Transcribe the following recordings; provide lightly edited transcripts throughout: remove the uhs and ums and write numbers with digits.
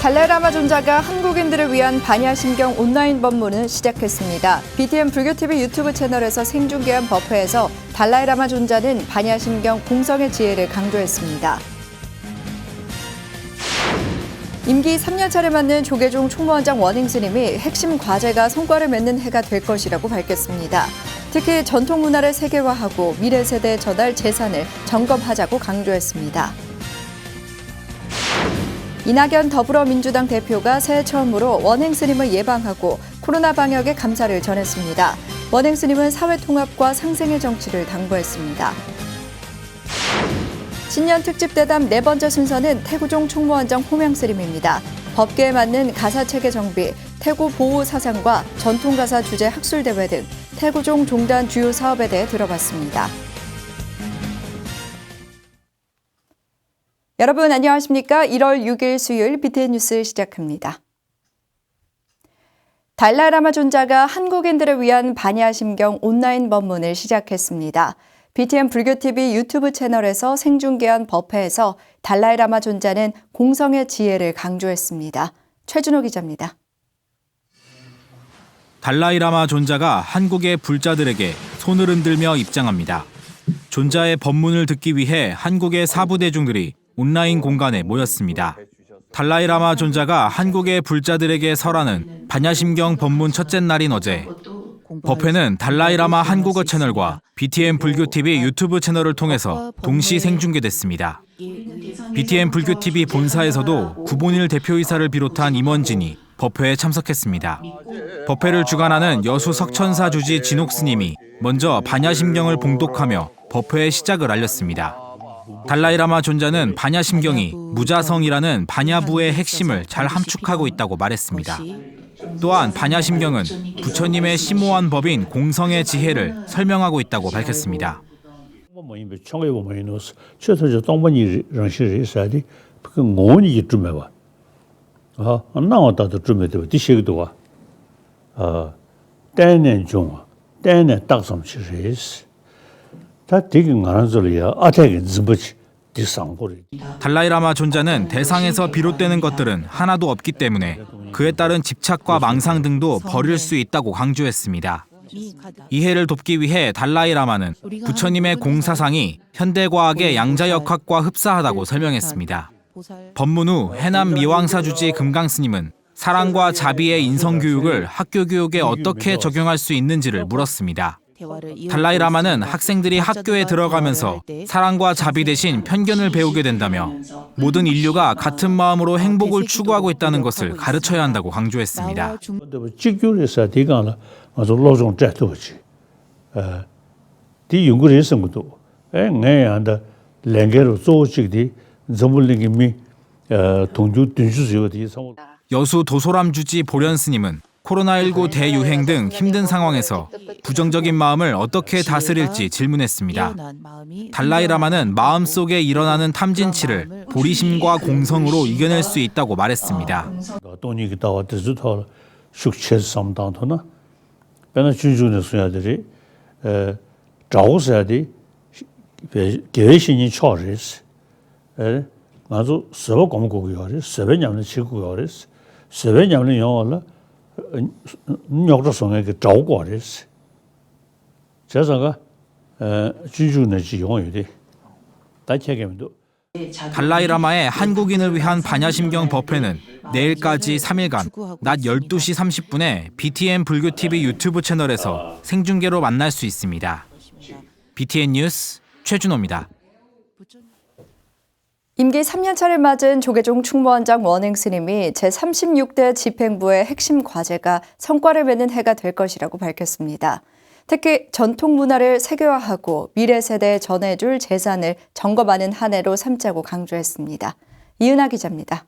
달라이라마 존자가 한국인들을 위한 반야심경 온라인 법문을 시작했습니다. BTN 불교TV 유튜브 채널에서 생중계한 법회에서 달라이라마 존자는 반야심경 공성의 지혜를 강조했습니다. 임기 3년차를 맞는 조계종 총무원장 원행 스님이 핵심 과제가 성과를 맺는 해가 될 것이라고 밝혔습니다. 특히 전통 문화를 세계화하고 미래 세대에 전할 재산을 점검하자고 강조했습니다. 이낙연 더불어민주당 대표가 새해 처음으로 원행 스님을 예방하고 코로나 방역에 감사를 전했습니다. 원행 스님은 사회 통합과 상생의 정치를 당부했습니다. 신년 특집 대담 네 번째 순서는 태구종 총무원장 호명 스님입니다. 법계에 맞는 가사체계 정비, 태구 보호 사상과 전통가사 주제 학술대회 등 태구종 종단 주요 사업에 대해 들어봤습니다. 여러분 안녕하십니까? 1월 6일 수요일 BTN 뉴스 시작합니다. 달라이라마 존자가 한국인들을 위한 반야심경 온라인 법문을 시작했습니다. BTN 불교TV 유튜브 채널에서 생중계한 법회에서 달라이라마 존자는 공성의 지혜를 강조했습니다. 최준호 기자입니다. 달라이라마 존자가 한국의 불자들에게 손을 흔들며 입장합니다. 존자의 법문을 듣기 위해 한국의 사부 대중들이 온라인 공간에 모였습니다. 달라이라마 존자가 한국의 불자들에게 설하는 반야심경 법문 첫째 날인 어제, 법회는 달라이라마 한국어 채널과 BTN 불교TV 유튜브 채널을 통해서 동시 생중계됐습니다. BTN 불교TV 본사에서도 구본일 대표이사를 비롯한 임원진이 법회에 참석했습니다. 법회를 주관하는 여수 석천사 주지 진옥 스님이 먼저 반야심경을 봉독하며 법회의 시작을 알렸습니다. 달라이라마 존자는 반야심경이 무자성이라는 반야부의 핵심을 잘 함축하고 있다고 말했습니다. 또한 반야심경은 부처님의 심오한 법인 공성의 지혜를 설명하고 있다고 밝혔습니다. 달라이라마 존자는 대상에서 비롯되는 것들은 하나도 없기 때문에 그에 따른 집착과 망상 등도 버릴 수 있다고 강조했습니다. 이해를 돕기 위해 달라이라마는 부처님의 공사상이 현대과학의 양자역학과 흡사하다고 설명했습니다. 법문 후 해남 미왕사 주지 금강스님은 사랑과 자비의 인성교육을 학교 교육에 어떻게 적용할 수 있는지를 물었습니다. 달라이라마는 학생들이 학교에 들어가면서 사랑과 자비 대신 편견을 배우게 된다며 모든 인류가 같은 마음으로 행복을 추구하고 있다는 것을 가르쳐야 한다고 강조했습니다. 여수 도소람 주지 보련 스님은 코로나19 대유행 등 힘든 상황에서 부정적인 마음을 어떻게 다스릴지 질문했습니다. 달라이라마는 마음속에 일어나는 탐진치를 보리심과 공성으로 이겨낼 수 있다고 말했습니다. 달라이라마의 한국인을 위한 반야심경 법회는 내일까지 3일간 낮 12시 30분에 BTN 불교TV 유튜브 채널에서 생중계로 만날 수 있습니다. BTN 뉴스 최준호입니다. 임기 3년차를 맞은 조계종 총무원장 원행 스님이 제36대 집행부의 핵심 과제가 성과를 맺는 해가 될 것이라고 밝혔습니다. 특히 전통 문화를 세계화하고 미래 세대에 전해줄 재산을 점검하는 한 해로 삼자고 강조했습니다. 이은하 기자입니다.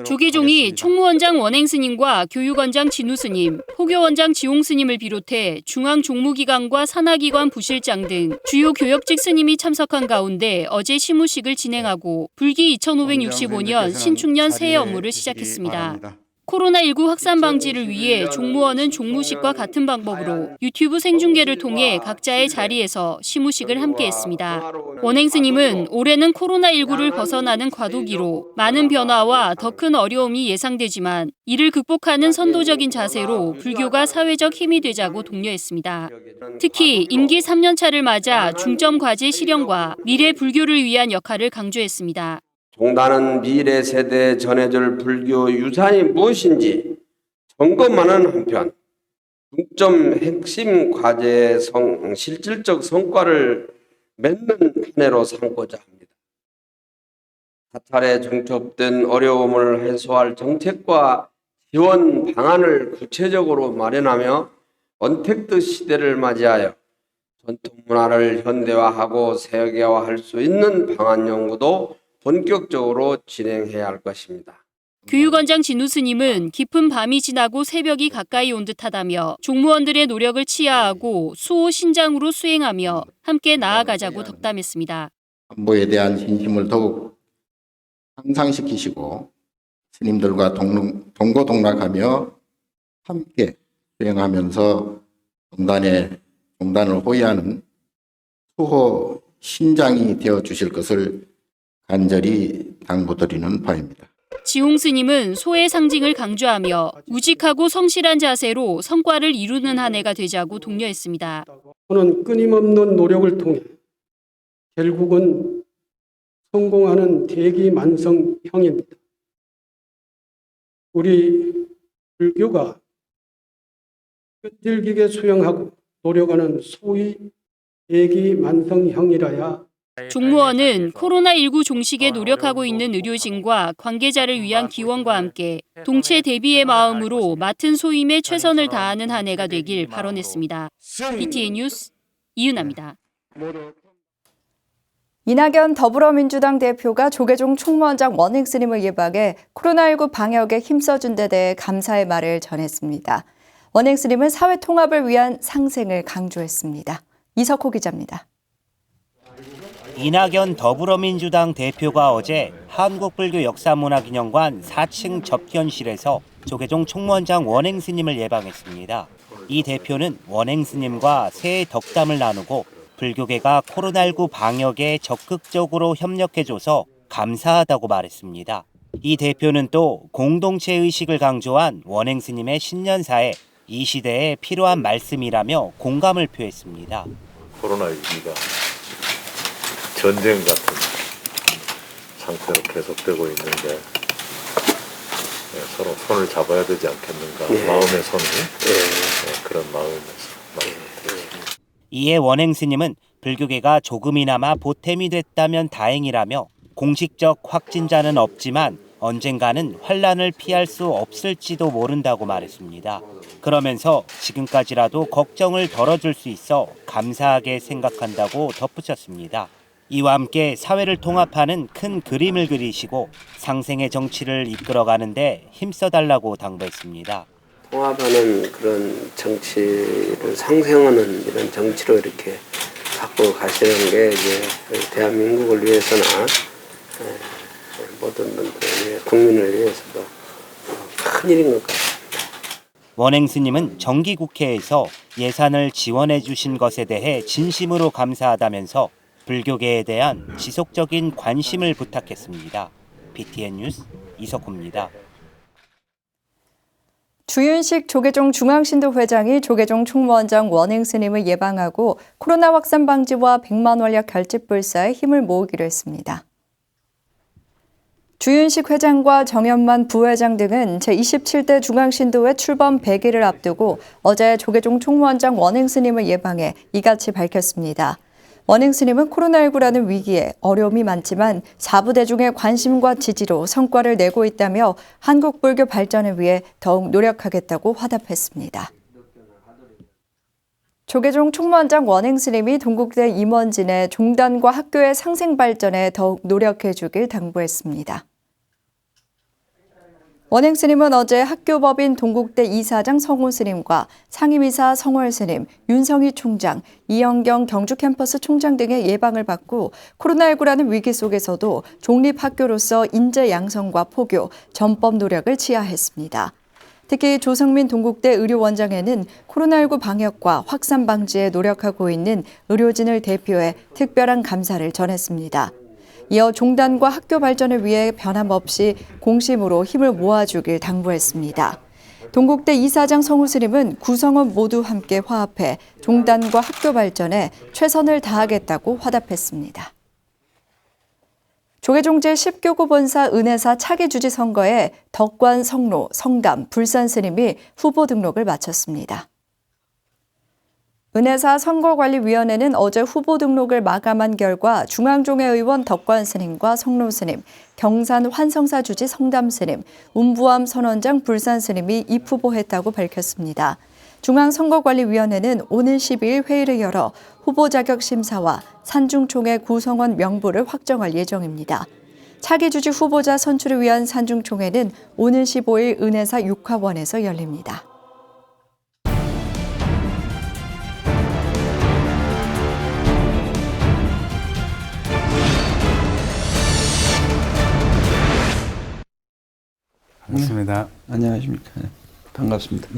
조계종이 총무원장 원행 스님과 교육원장 진우 스님, 포교원장 지홍 스님을 비롯해 중앙종무기관과 산하기관 부실장 등 주요 교역직 스님이 참석한 가운데 어제 시무식을 진행하고 불기 2565년 신축년 새해 업무를 시작했습니다. 코로나19 확산 방지를 위해 종무원은 종무식과 같은 방법으로 유튜브 생중계를 통해 각자의 자리에서 시무식을 함께했습니다. 원행 스님은 올해는 코로나19를 벗어나는 과도기로 많은 변화와 더 큰 어려움이 예상되지만 이를 극복하는 선도적인 자세로 불교가 사회적 힘이 되자고 독려했습니다. 특히 임기 3년차를 맞아 중점 과제 실현과 미래 불교를 위한 역할을 강조했습니다. 종단은 미래 세대에 전해줄 불교 유산이 무엇인지 점검하는 한편 중점 핵심 과제의 실질적 성과를 맺는 한 해로 삼고자 합니다. 사찰에 정첩된 어려움을 해소할 정책과 지원 방안을 구체적으로 마련하며 언택트 시대를 맞이하여 전통 문화를 현대화하고 세계화할 수 있는 방안 연구도 본격적으로 진행해야 할 것입니다. 교육원장 진우 스님은 깊은 밤이 지나고 새벽이 가까이 온 듯하다며 종무원들의 노력을 치하하고 수호 신장으로 수행하며 함께 나아가자고 덕담했습니다. 안보에 대한 신심을 더욱 향상시키시고 스님들과 동고동락하며 함께 수행하면서 종단을 호위하는 수호 신장이 되어 주실 것을 간절히 당부드리는 바입니다. 지홍 스님은 소의 상징을 강조하며 우직하고 성실한 자세로 성과를 이루는 한 해가 되자고 독려했습니다. 저는 끊임없는 노력을 통해 결국은 성공하는 대기만성형입니다. 우리 불교가 끈질기게 수행하고 노력하는 소위 대기만성형이라야 종무원은 코로나19 종식에 노력하고 있는 의료진과 관계자를 위한 기원과 함께 동체 대비의 마음으로 맡은 소임에 최선을 다하는 한 해가 되길 발언했습니다. BTN 뉴스 이은아입니다. 이낙연 더불어민주당 대표가 조계종 총무원장 원행 스님을 예방해 코로나19 방역에 힘써준 데 대해 감사의 말을 전했습니다. 원행 스님은 사회 통합을 위한 상생을 강조했습니다. 이석호 기자입니다. 이낙연 더불어민주당 대표가 어제 한국불교역사문화기념관 4층 접견실에서 조계종 총무원장 원행 스님을 예방했습니다. 이 대표는 원행 스님과 새해 덕담을 나누고 불교계가 코로나19 방역에 적극적으로 협력해줘서 감사하다고 말했습니다. 이 대표는 또 공동체 의식을 강조한 원행 스님의 신년사에 이 시대에 필요한 말씀이라며 공감을 표했습니다. 코로나 위기가 전쟁 같은 상태로 계속되고 있는데 서로 손을 잡아야 되지 않겠는가. 마음의 손을 그런 마음에서 말씀드렸습니다. 이에 원행 스님은 불교계가 조금이나마 보탬이 됐다면 다행이라며 공식적 확진자는 없지만 언젠가는 환란을 피할 수 없을지도 모른다고 말했습니다. 그러면서 지금까지라도 걱정을 덜어줄 수 있어 감사하게 생각한다고 덧붙였습니다. 이와 함께 사회를 통합하는 큰 그림을 그리시고 상생의 정치를 이끌어가는데 힘써달라고 당부했습니다. 통합하는 그런 정치를 상생하는 이런 정치로 이렇게 갖고 가시는 게 이제 대한민국을 위해서나 모든 분들 국민을 위해서도 큰 일인 것 같습니다. 원행 스님은 정기국회에서 예산을 지원해 주신 것에 대해 진심으로 감사하다면서 불교계에 대한 지속적인 관심을 부탁했습니다. BTN 뉴스 이석호입니다. 주윤식 조계종 중앙신도 회장이 조계종 총무원장 원행 스님을 예방하고 코로나 확산 방지와 100만 원력 결집불사에 힘을 모으기로 했습니다. 주윤식 회장과 정연만 부회장 등은 제27대 중앙신도회 출범 100일을 앞두고 어제 조계종 총무원장 원행 스님을 예방해 이같이 밝혔습니다. 원행 스님은 코로나19라는 위기에 어려움이 많지만 사부대중의 관심과 지지로 성과를 내고 있다며 한국 불교 발전을 위해 더욱 노력하겠다고 화답했습니다. 조계종 총무원장 원행 스님이 동국대 임원진의 종단과 학교의 상생 발전에 더욱 노력해 주길 당부했습니다. 원행 스님은 어제 학교법인 동국대 이사장 성호 스님과 상임이사 성월 스님, 윤성희 총장, 이영경 경주 캠퍼스 총장 등의 예방을 받고 코로나19라는 위기 속에서도 종립학교로서 인재 양성과 포교, 전법 노력을 치하했습니다. 특히 조성민 동국대 의료원장에는 코로나19 방역과 확산 방지에 노력하고 있는 의료진을 대표해 특별한 감사를 전했습니다. 이어 종단과 학교 발전을 위해 변함없이 공심으로 힘을 모아주길 당부했습니다. 동국대 이사장 성우 스님은 구성원 모두 함께 화합해 종단과 학교 발전에 최선을 다하겠다고 화답했습니다. 조계종 제10교구 본사 은혜사 차기주지 선거에 덕관 성로, 성담, 불산 스님이 후보 등록을 마쳤습니다. 은혜사 선거관리위원회는 어제 후보 등록을 마감한 결과 중앙종회의원 덕관 스님과 성로 스님, 경산 환성사 주지 성담 스님, 운부암 선원장 불산 스님이 입후보했다고 밝혔습니다. 중앙선거관리위원회는 오는 12일 회의를 열어 후보 자격 심사와 산중총회 구성원 명부를 확정할 예정입니다. 차기주지 후보자 선출을 위한 산중총회는 오는 15일 은혜사 6화원에서 열립니다. 반갑습니다. 안녕하십니까. 반갑습니다.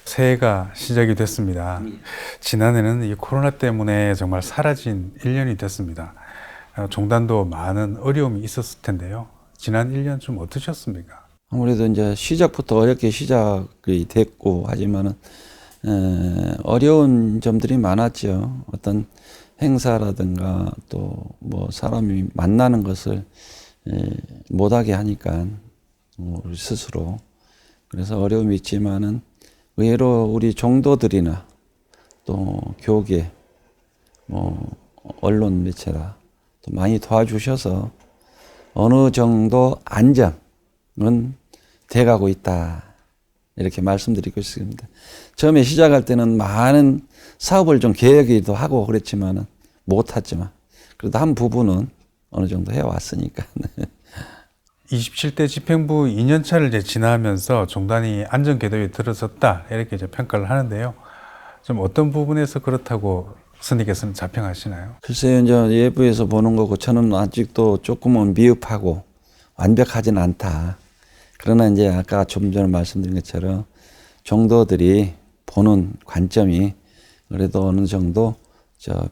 새해가 시작이 됐습니다. 지난해는 이 코로나 때문에 정말 사라진 1년이 됐습니다. 종단도 많은 어려움이 있었을 텐데요. 지난 1년 좀 어떠셨습니까? 아무래도 이제 시작부터 어렵게 시작이 됐고 하지만은 어려운 점들이 많았죠. 어떤 행사라든가 또 뭐 사람이 만나는 것을 못하게 하니까 우리 스스로 그래서 어려움이 있지만은 의외로 우리 종도들이나 또 교계 뭐 언론 매체라 또 많이 도와주셔서 어느 정도 안정은 돼가고 있다 이렇게 말씀드리고 있습니다. 처음에 시작할 때는 많은 사업을 좀 계획도 하고 그랬지만은 못했지만 그래도 한 부분은 어느 정도 해왔으니까. 27대 집행부 2년차를 이제 지나면서 종단이 안전 궤도에 들어섰다 이렇게 이제 평가를 하는데요. 좀 어떤 부분에서 그렇다고 스님께서는 자평하시나요? 글쎄요, 이제 외부에서 보는 거고 저는 아직도 조금은 미흡하고 완벽하진 않다. 그러나 이제 아까 좀 전에 말씀드린 것처럼 종도들이 보는 관점이 그래도 어느 정도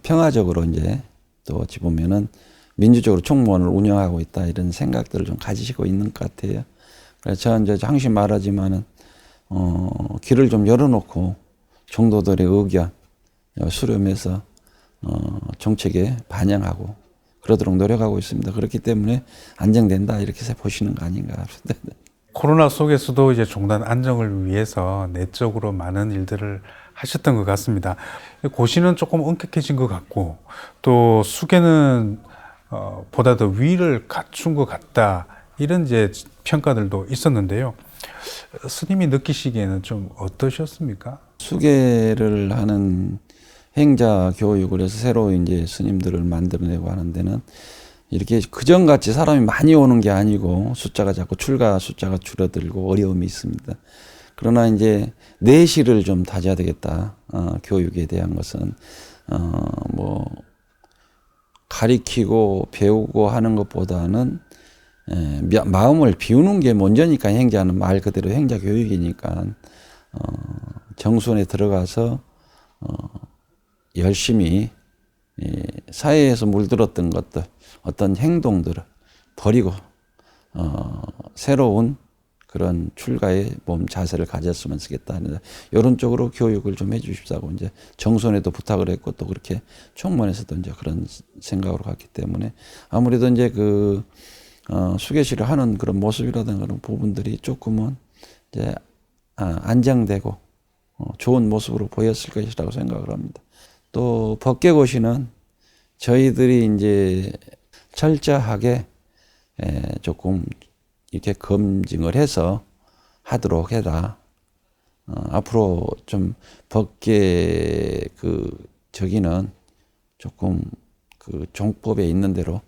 평화적으로 이제 또 어찌 보면은 민주적으로 총무원을 운영하고 있다 이런 생각들을 좀 가지시고 있는 것 같아요. 그래서 저는 이제 항상 말하지만은 길을 좀 열어놓고 종도들의 의견 수렴해서 정책에 반영하고 그러도록 노력하고 있습니다. 그렇기 때문에 안정된다 이렇게 보시는 거 아닌가 싶습니다. 코로나 속에서도 이제 종단 안정을 위해서 내적으로 많은 일들을 하셨던 것 같습니다. 고시는 조금 엄격해진 것 같고 또 수계는 보다 더 위를 갖춘 것 같다 이런 이제 평가들도 있었는데요. 스님이 느끼시기에는 좀 어떠셨습니까? 수계를 하는 행자 교육을 해서 새로 이제 스님들을 만들어내고 하는 데는 이렇게 그전같이 사람이 많이 오는 게 아니고 숫자가 자꾸 출가 숫자가 줄어들고 어려움이 있습니다. 그러나 이제 내실을 좀 다져야 되겠다. 교육에 대한 것은 뭐 가리키고 배우고 하는 것보다는 마음을 비우는 게 먼저니까 행자는 말 그대로 행자 교육이니까 정순에 들어가서 열심히 사회에서 물들었던 것들 어떤 행동들을 버리고 새로운 그런 출가의 몸 자세를 가졌으면 쓰겠다 하는 이런 쪽으로 교육을 좀 해주십사고 이제 정선에도 부탁을 했고 또 그렇게 총무원에서도 이제 그런 생각으로 갔기 때문에 아무래도 이제 그 수계시를 하는 그런 모습이라든가 그런 부분들이 조금은 이제 안정되고 좋은 모습으로 보였을 것이라고 생각을 합니다. 또 법계고시는 저희들이 이제 철저하게 조금 이렇게 검증을 해서 하도록 해라. 앞으로 좀 법계 저기는 조금 그 종법에 있는 대로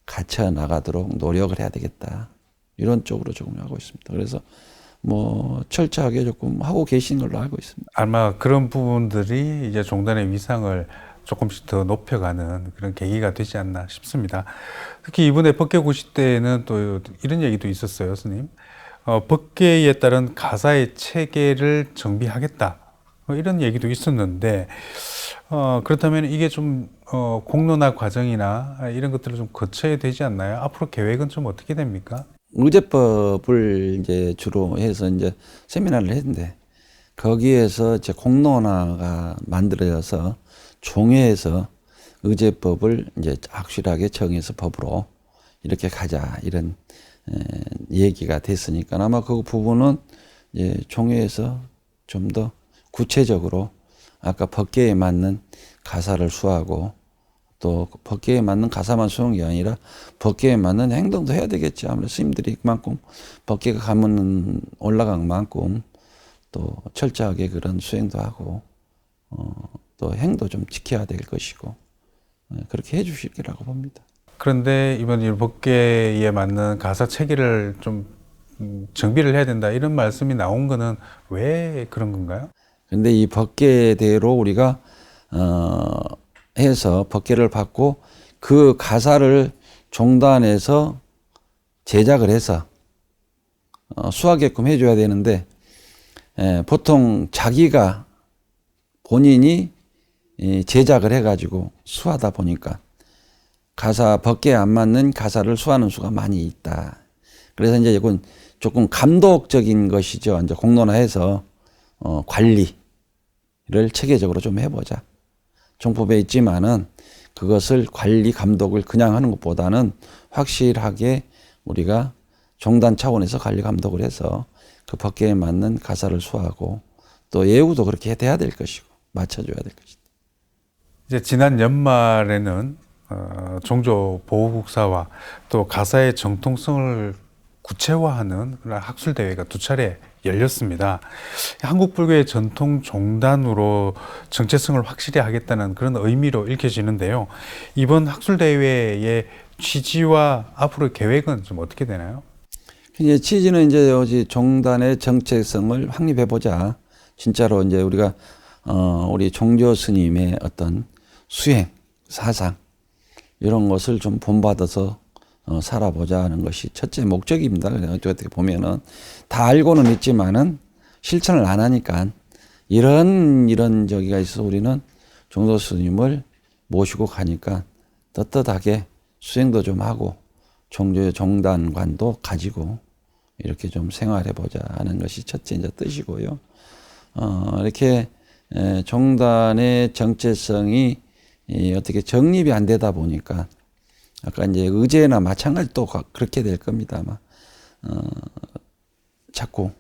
갖춰 나가도록 노력을 해야 되겠다. 이런 쪽으로 조금 하고 있습니다. 그래서 뭐 철저하게 조금 하고 계신 걸로 알고 있습니다. 아마 그런 부분들이 이제 종단의 위상을 조금씩 더 높여가는 그런 계기가 되지 않나 싶습니다. 특히 이번에 법계고시 때는 또 이런 얘기도 있었어요, 스님. 법계에 따른 가사의 체계를 정비하겠다. 이런 얘기도 있었는데, 그렇다면 이게 좀 공론화 과정이나 이런 것들을 좀 거쳐야 되지 않나요? 앞으로 계획은 좀 어떻게 됩니까? 의제법을 이제 주로 해서 이제 세미나를 했는데, 거기에서 이제 공론화가 만들어져서 종회에서 의제법을 이제 확실하게 정해서 법으로 이렇게 가자, 이런 얘기가 됐으니까 아마 그 부분은 이제 종회에서 좀 더 구체적으로 아까 법계에 맞는 가사를 수하고 또 법계에 맞는 가사만 수하는 게 아니라 법계에 맞는 행동도 해야 되겠지. 아무래도 스님들이 그만큼 법계가 가면 올라간 만큼 또 철저하게 그런 수행도 하고 또 행도 좀 지켜야 될 것이고 그렇게 해 주실 거라고 봅니다. 그런데 이번 이 법계에 맞는 가사 체계를 좀 정비를 해야 된다 이런 말씀이 나온 거는 왜 그런 건가요? 근데 이 법계대로 우리가 해서 법계를 받고 그 가사를 종단에서 제작을 해서 수하게끔 해줘야 되는데 보통 자기가 본인이 제작을 해가지고 수하다 보니까 가사 법계에 안 맞는 가사를 수하는 수가 많이 있다. 그래서 이제 이건 조금 감독적인 것이죠. 이제 공론화해서 관리를 체계적으로 좀 해보자. 종법에 있지만은 그것을 관리 감독을 그냥 하는 것보다는 확실하게 우리가 종단 차원에서 관리 감독을 해서 그 법계에 맞는 가사를 수하고 또 예우도 그렇게 돼야 될 것이고 맞춰줘야 될 것이다. 이제 지난 연말에는 종조 보호국사와 또 가사의 정통성을 구체화하는 그런 학술 대회가 2차례 열렸습니다. 한국 불교의 전통 종단으로 정체성을 확실히 하겠다는 그런 의미로 읽혀지는데요. 이번 학술 대회의 취지와 앞으로 계획은 좀 어떻게 되나요? 이제 취지는 이제 종단의 정체성을 확립해 보자. 진짜로 이제 우리가 우리 종조 스님의 어떤 수행, 사상 이런 것을 좀 본받아서 살아보자 하는 것이 첫째 목적입니다. 어떻게 보면은 다 알고는 있지만은 실천을 안 하니까 이런 저기가 있어서 우리는 종조 스님을 모시고 가니까 떳떳하게 수행도 좀 하고 종조의 종단관도 가지고 이렇게 좀 생활해보자 하는 것이 첫째 이제 뜻이고요. 이렇게 종단의 정체성이 어떻게 정립이 안 되다 보니까 아까 이제 의제나 마찬가지 또 그렇게 될 겁니다. 아마 자꾸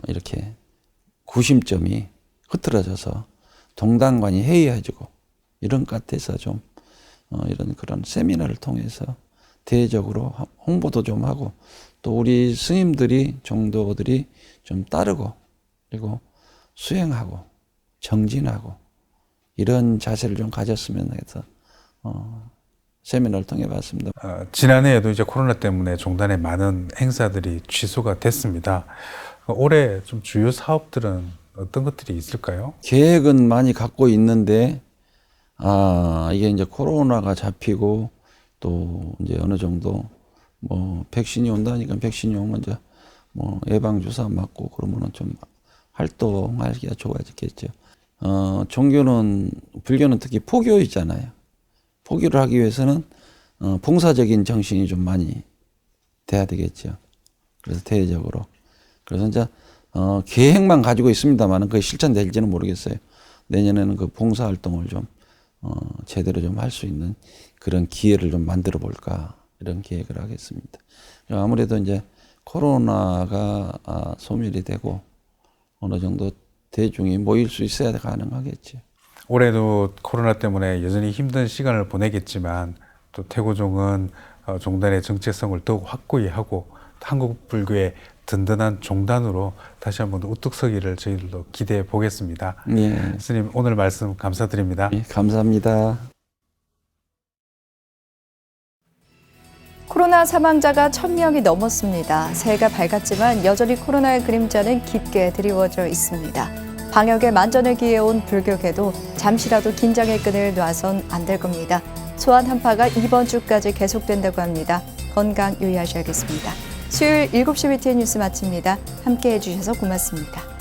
이렇게 구심점이 흐트러져서 동단관이 해이해지고 이런 것 같아서 좀 이런 그런 세미나를 통해서 대외적으로 홍보도 좀 하고 또 우리 스님들이 종도들이 좀 따르고 그리고 수행하고 정진하고 이런 자세를 좀 가졌으면 해서 세미나를 통해 봤습니다. 지난해에도 이제 코로나 때문에 종단의 많은 행사들이 취소가 됐습니다. 올해 좀 주요 사업들은 어떤 것들이 있을까요? 계획은 많이 갖고 있는데 이게 이제 코로나가 잡히고 또 이제 어느 정도 뭐 백신이 온다니까 백신이 오면 이제 뭐 예방 주사 맞고 그러면은 좀 활동하기가 좋아지겠죠. 종교는 불교는 특히 포교 있잖아요. 포교를 하기 위해서는 봉사적인 정신이 좀 많이 돼야 되겠죠. 그래서 대외적으로. 그래서 이제 계획만 가지고 있습니다만은 그게 실천될지는 모르겠어요. 내년에는 그 봉사 활동을 좀 제대로 좀 할 수 있는 그런 기회를 좀 만들어 볼까 이런 계획을 하겠습니다. 아무래도 이제 코로나가 소멸이 되고 어느 정도 대중이 모일 수 있어야 가능하겠죠. 올해도 코로나 때문에 여전히 힘든 시간을 보내겠지만 또 태고종은 종단의 정체성을 더욱 확고히 하고 한국 불교의 든든한 종단으로 다시 한번 우뚝 서기를 저희들도 기대해 보겠습니다. 예. 스님 오늘 말씀 감사드립니다. 예, 감사합니다. 코로나 사망자가 1000명이 넘었습니다. 새해가 밝았지만 여전히 코로나의 그림자는 깊게 드리워져 있습니다. 방역에 만전을 기해온 불교계도 잠시라도 긴장의 끈을 놔선 안 될 겁니다. 소환 한파가 이번 주까지 계속된다고 합니다. 건강 유의하셔야겠습니다. 수요일 7시 BTN 뉴스 마칩니다. 함께해 주셔서 고맙습니다.